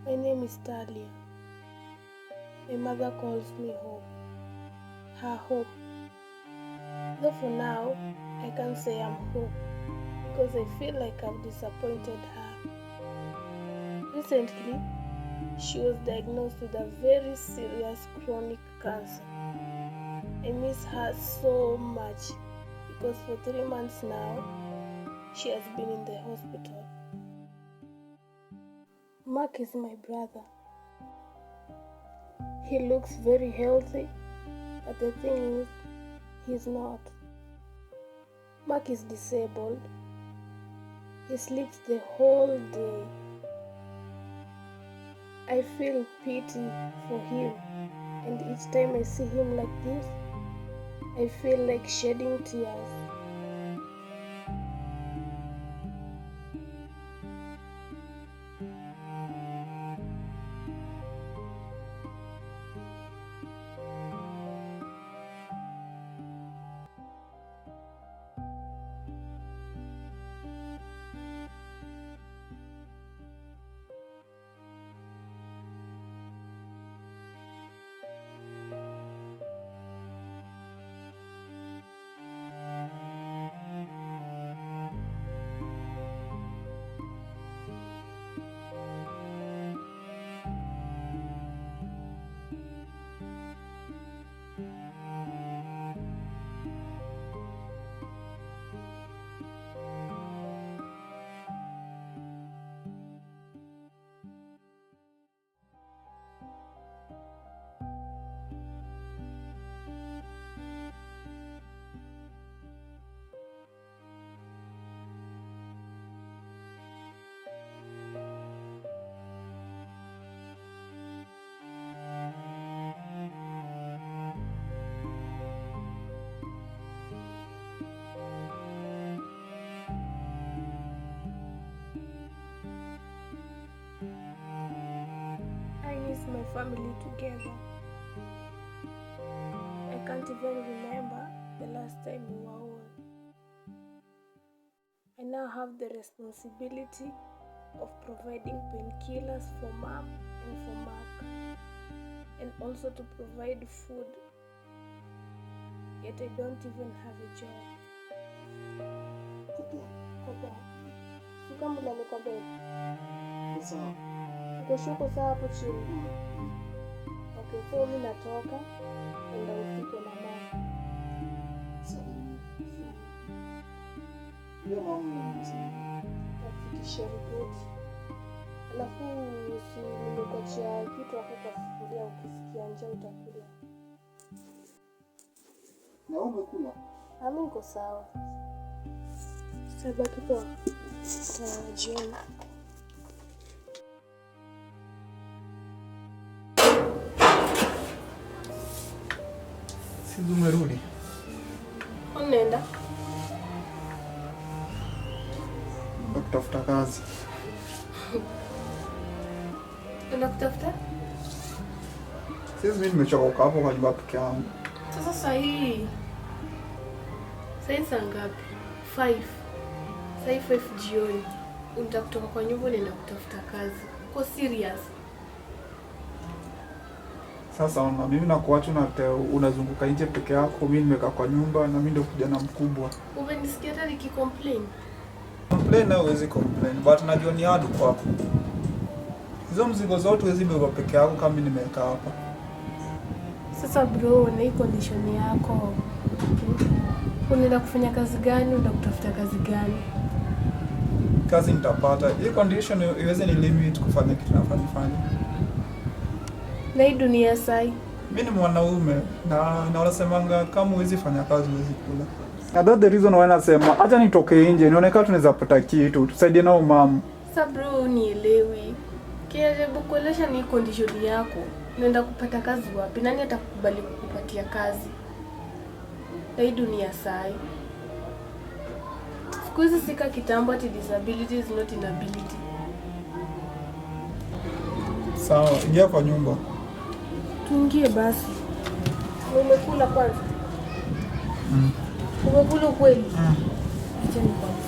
My name is Talia. My mother calls me Hope. Her hope. Though for now, I can't say I'm Hope because I feel like I've disappointed her. Recently, she was diagnosed with a very serious chronic cancer. I miss her so much because for 3 months now, she has been in the hospital. Mark is my brother. He looks very healthy, but the thing is, he's not. Mark is disabled. He sleeps the whole day. I feel pity for him, and each time I see him like this, I feel like shedding tears. My family together. I can't even remember the last time we were all. I now have the responsibility of providing painkillers for Mom and for Mark, and also to provide food. Yet I don't even have a job. Kushuko saa hapo chini. Okay, so mimi natoka enda usiku na mama. Ndio mama mzima. Tafikisha ripoti. Alafu si nimekuachia kitu hapo kwa sufuria, ukisikia njaa utakula. Na wewe umekula? Mimi niko sawa. Sasa kipo jioni. Sisi umerudi? Unaenda? Kutafuta kazi. Unaenda kutafuta? Sisi mimi nimechoka hapo kwa nyumba peke yangu. Sasa saa saa ngapi? 5. Saa 5 jioni. Unataka kutoka kwa nyumba unaenda kutafuta kazi. Uko serious? Sasa ona mimi nakuacha unazunguka nje peke yako, mimi nimekaa kwa nyumba na mimi ndio kijana mkubwa. Umenisikia hata nikicomplain? Complain na huwezi complain, but najua ni hard kwako. Hizo mzigo zote huwezi beba peke yako kama mimi nimekaa hapa. Sasa bro, na hii condition yako, unaenda kufanya kazi gani? Unaenda kutafuta kazi gani? Kazi nitapata. Hii condition iweze ni limit kufanya kitu nafanya. Na hii dunia sai. Mimi ni mwanaume na wanasemanga kama huwezi fanya kazi huwezi kula. Na that's the reason why nasema acha nitoke nje nionekane tunaweza pata kitu tusaidie nao mama. Sasa bro, nielewi. Kijaribu kuelesha ni condition yako. Unaenda kupata kazi wapi? Nani atakubali kukupatia kazi? Na hii dunia sai. Siku hizi sika kitambo ati disability is not inability. Sawa, ingia kwa nyumba. Tuingie basi. Umekula kwanza? Umekula kweli? Acha nikwambie.